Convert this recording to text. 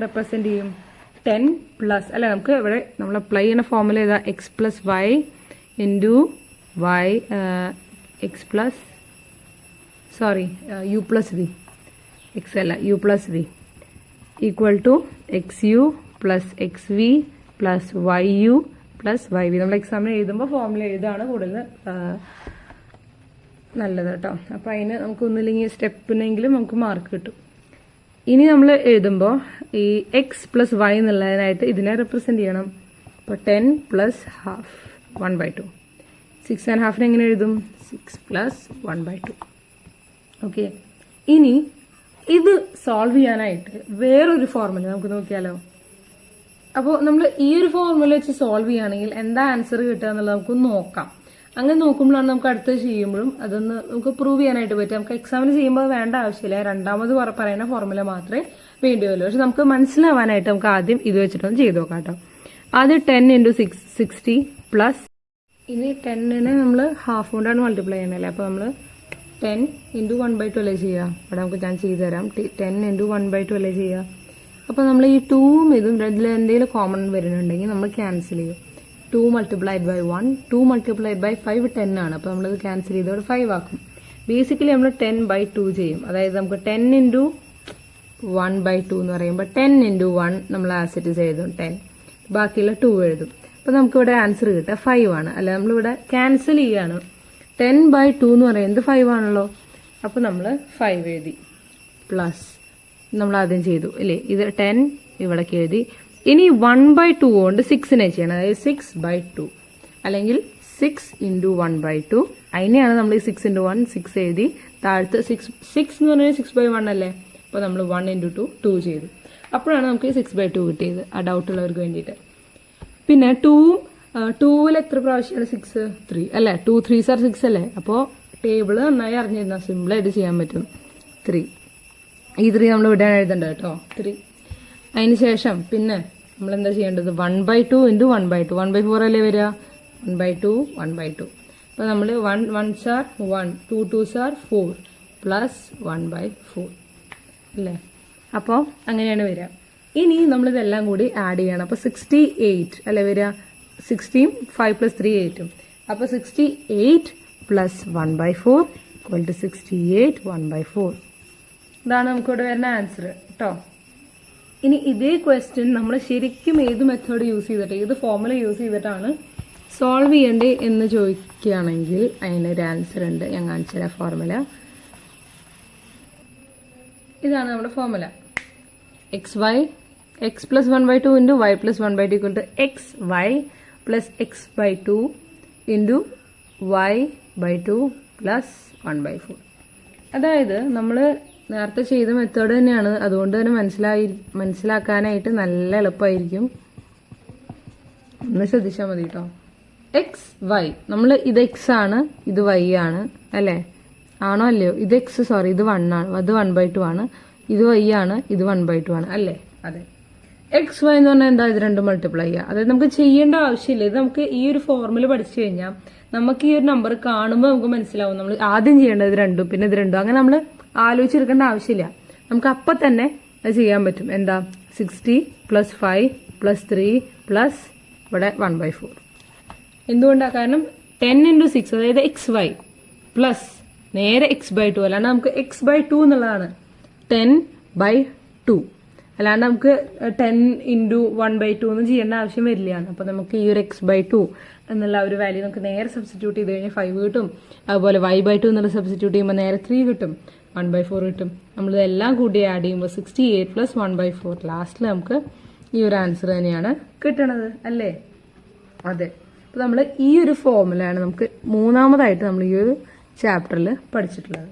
Represent ചെയ്യും? 10 plus അല്ലെ, നമുക്ക് ഇവിടെ നമ്മൾ അപ്ലൈ ചെയ്യുന്ന ഫോർമുല ഏതാ? X plus Y into Y X plus U plus V, X അല്ല U plus V equal to X U plus X V plus Y U plus Y V. നമ്മൾ എക്സാമിന് എഴുതുമ്പോൾ ഫോർമുല എഴുതാണ് കൂടുതൽ നല്ലത് കേട്ടോ. അപ്പോൾ അതിന് നമുക്ക് ഒന്നില്ലെങ്കിൽ സ്റ്റെപ്പിനെങ്കിലും നമുക്ക് മാർക്ക് കിട്ടും. ഇനി നമ്മൾ എഴുതുമ്പോൾ ഈ എക്സ് പ്ലസ് വൈ എന്നുള്ളതിനായിട്ട് ഇതിനെ റെപ്രസെന്റ് ചെയ്യണം. അപ്പോൾ 10 പ്ലസ് ഹാഫ് 1/2. 6.5 എങ്ങനെ എഴുതും? 6 പ്ലസ് 1/2. ഓക്കെ, ഇനി ഇത് സോൾവ് ചെയ്യാനായിട്ട് വേറൊരു ഫോർമുല നമുക്ക് നോക്കിയാലോ. അപ്പോൾ നമ്മൾ ഈ ഒരു ഫോർമുല വെച്ച് സോൾവ് ചെയ്യുകയാണെങ്കിൽ എന്താ ആൻസർ കിട്ടുക എന്നുള്ളത് നമുക്ക് നോക്കാം. അങ്ങനെ നോക്കുമ്പോഴാണ് നമുക്ക് അടുത്തത് ചെയ്യുമ്പോഴും അതൊന്ന് നമുക്ക് പ്രൂവ് ചെയ്യാനായിട്ട് പറ്റും. നമുക്ക് എക്സാമിന് ചെയ്യുമ്പോൾ വേണ്ട ആവശ്യമില്ല, രണ്ടാമത് പറയുന്ന ഫോർമുല മാത്രമേ വേണ്ടി വരുള്ളൂ. പക്ഷെ നമുക്ക് മനസ്സിലാവാനായിട്ട് നമുക്ക് ആദ്യം ഇത് വെച്ചിട്ടൊന്ന് ചെയ്ത് നോക്കാം കേട്ടോ. ആദ്യം 10 ഇൻറ്റു 60 പ്ലസ്, ഇനി 10നെ നമ്മൾ ഹാഫ് കൊണ്ടാണ് മൾട്ടിപ്ലൈ ചെയ്യണല്ലേ. അപ്പോൾ നമ്മൾ 10 ഇൻറ്റു 1/2 അല്ലേ ചെയ്യുക. ഇവിടെ നമുക്ക് ഞാൻ ചെയ്തു തരാം. 10 ഇൻറ്റു 1/2 അല്ലേ ചെയ്യുക. അപ്പോൾ നമ്മൾ ഈ 2ഉം ഇതും ഇതിൽ എന്തെങ്കിലും കോമൺ വരുന്നുണ്ടെങ്കിൽ നമ്മൾ ക്യാൻസൽ ചെയ്യും. 2 മൾട്ടിപ്ലൈഡ് ബൈ 1, 2 മൾട്ടിപ്ലൈഡ് ബൈ 5 10 ആണ്. അപ്പോൾ നമ്മളിത് ക്യാൻസൽ ചെയ്തോടെ 5 ആക്കും. ബേസിക്കലി നമ്മൾ 10/2 ചെയ്യും. അതായത് നമുക്ക് 10 ഇൻറ്റു 1/2 എന്ന് പറയുമ്പോൾ 10 ഇൻറ്റു 1 നമ്മൾ ആസിറ്റീസ് എഴുതും 10, ബാക്കിയുള്ള 2 എഴുതും. അപ്പോൾ നമുക്കിവിടെ ആൻസർ കിട്ടുക 5 ആണ്. അല്ല, നമ്മളിവിടെ ക്യാൻസൽ ചെയ്യാണ്. 10/2 എന്ന് പറയുന്നത് 5 ആണല്ലോ. അപ്പോൾ നമ്മൾ 5 എഴുതി പ്ലസ് നമ്മൾ ആദ്യം ചെയ്തു അല്ലേ. ഇത് 10 ഇവിടേക്ക് എഴുതി. ഇനി 1/2 കൊണ്ട് 6നെ ചെയ്യണം. അതായത് 6/2 അല്ലെങ്കിൽ 6 ഇൻറ്റു 1/2. അതിനെയാണ് നമ്മൾ ഈ 6 ഇൻറ്റു 1 6 എഴുതി. താഴത്ത് 6 എന്ന് പറഞ്ഞാൽ 6/1 അല്ലേ. അപ്പോൾ നമ്മൾ 1 ഇൻറ്റു 2 ചെയ്തു. അപ്പോഴാണ് നമുക്ക് 6/2 കിട്ടിയത്. ആ ഡൗട്ട് ഉള്ളവർക്ക് വേണ്ടിയിട്ട്. പിന്നെ 2ൽ എത്ര പ്രാവശ്യമാണ് 6? 3 അല്ലേ. 2 3s are 6 അല്ലേ. അപ്പോൾ ടേബിൾ നന്നായി അറിഞ്ഞിരുന്നാൽ സിമ്പിളായിട്ട് ചെയ്യാൻ പറ്റും. 3 ഈ 3 നമ്മൾ ഇവിടെ എഴുതേണ്ടത് കേട്ടോ. 3 അതിന് ശേഷം പിന്നെ നമ്മൾ എന്താ ചെയ്യേണ്ടത്? 1/2 ഇൻറ്റു 1/2 1/4 അല്ലേ വരിക. 1/2 1/2. അപ്പോൾ നമ്മൾ 1 1s are 1, 2 2s are 4 plus 1/4 അല്ലേ. അപ്പോൾ അങ്ങനെയാണ് വരിക. ഇനി നമ്മളിതെല്ലാം കൂടി ആഡ് ചെയ്യണം. അപ്പോൾ 68 അല്ലേ വരിക. 16 5 പ്ലസ് 3 8. അപ്പോൾ 68 പ്ലസ് 1/4 ഈക്വൽ ടു 68 1/4. ഇതാണ് നമുക്കിവിടെ വരുന്ന ആൻസർ കേട്ടോ. ഇനി ഇതേ ക്വസ്റ്റ്യൻ നമ്മൾ ശരിക്കും ഏത് മെത്തേഡ് യൂസ് ചെയ്തിട്ട്, ഏത് ഫോർമുല യൂസ് ചെയ്തിട്ടാണ് സോൾവ് ചെയ്യേണ്ടത് എന്ന് ചോദിക്കുകയാണെങ്കിൽ അതിനൊരു ആൻസർ ഉണ്ട്. ഞാൻ കാണിച്ചുതരാം ഫോർമുല. ഇതാണ് നമ്മുടെ formula. X plus 1/2 into y plus 1/2 equal to x y plus x/2 into y/2 plus 1/4. അതായത് നമ്മൾ നേരത്തെ ചെയ്ത മെത്തേഡ് തന്നെയാണ്. അതുകൊണ്ട് തന്നെ മനസ്സിലാക്കാനായിട്ട് നല്ല എളുപ്പമായിരിക്കും. ഒന്ന് ശ്രദ്ധിച്ചാൽ മതി കേട്ടോ. എക്സ് വൈ, നമ്മൾ ഇത് എക്സ് ആണ്, ഇത് വൈ ആണ് അല്ലേ. ആണോ അല്ലയോ? ഇത് എക്സ് സോറി ഇത് 1 ആണ്, അത് 1/2 ആണ്. ഇത് വൈ ആണ്, ഇത് 1/2 ആണ് അല്ലേ. അതെ. എക്സ് വൈ എന്ന് പറഞ്ഞാൽ എന്താ? ഇത് രണ്ടും മൾട്ടിപ്ലൈ ചെയ്യുക. അതായത് നമുക്ക് ചെയ്യേണ്ട ആവശ്യമില്ല. ഇത് നമുക്ക് ഈ ഒരു ഫോർമുല പഠിച്ചു കഴിഞ്ഞാൽ നമുക്ക് ഈ ഒരു നമ്പർ കാണുമ്പോൾ നമുക്ക് മനസ്സിലാവും നമ്മൾ ആദ്യം ചെയ്യേണ്ടത് ഇത് രണ്ടും പിന്നെ ഇത് രണ്ടും. അങ്ങനെ നമ്മൾ ആലോചിച്ചെടുക്കേണ്ട ആവശ്യമില്ല. നമുക്ക് അപ്പം തന്നെ അത് ചെയ്യാൻ പറ്റും. എന്താ? 60 പ്ലസ് 5 പ്ലസ് 3 പ്ലസ് ഇവിടെ 1/4. എന്തുകൊണ്ടാണ്? കാരണം 10 ഇൻറ്റു 6 അതായത് എക്സ് വൈ പ്ലസ് നേരെ x/2 അല്ലാണ്ട് നമുക്ക് x/2 എന്നുള്ളതാണ് 10/2. അല്ലാണ്ട് നമുക്ക് 10 ഇൻറ്റു 1/2 ഒന്നും ചെയ്യേണ്ട ആവശ്യം വരില്ല. അപ്പോൾ നമുക്ക് ഈ ഒരു x/2 എന്നുള്ള ഒരു വാല്യൂ നമുക്ക് നേരെ സബ്സ്റ്റിറ്റ്യൂട്ട് ചെയ്ത് കഴിഞ്ഞാൽ 5 കിട്ടും. അതുപോലെ y/2 എന്നുള്ള സബ്സ്റ്റിറ്റ്യൂട്ട് ചെയ്യുമ്പോൾ നേരെ 3 കിട്ടും, 1/4 കിട്ടും. നമ്മളിതെല്ലാം കൂടി ആഡ് ചെയ്യുമ്പോൾ 68 പ്ലസ് 1/4 ലാസ്റ്റിൽ നമുക്ക് ഈ ഒരു ആൻസർ തന്നെയാണ് കിട്ടണത് അല്ലേ. അതെ. അപ്പോൾ നമ്മൾ ഈ ഒരു ഫോർമുലയാണ് നമുക്ക് മൂന്നാമതായിട്ട് നമ്മൾ ഈ ഒരു ചാപ്റ്ററിൽ പഠിച്ചിട്ടുള്ളത്.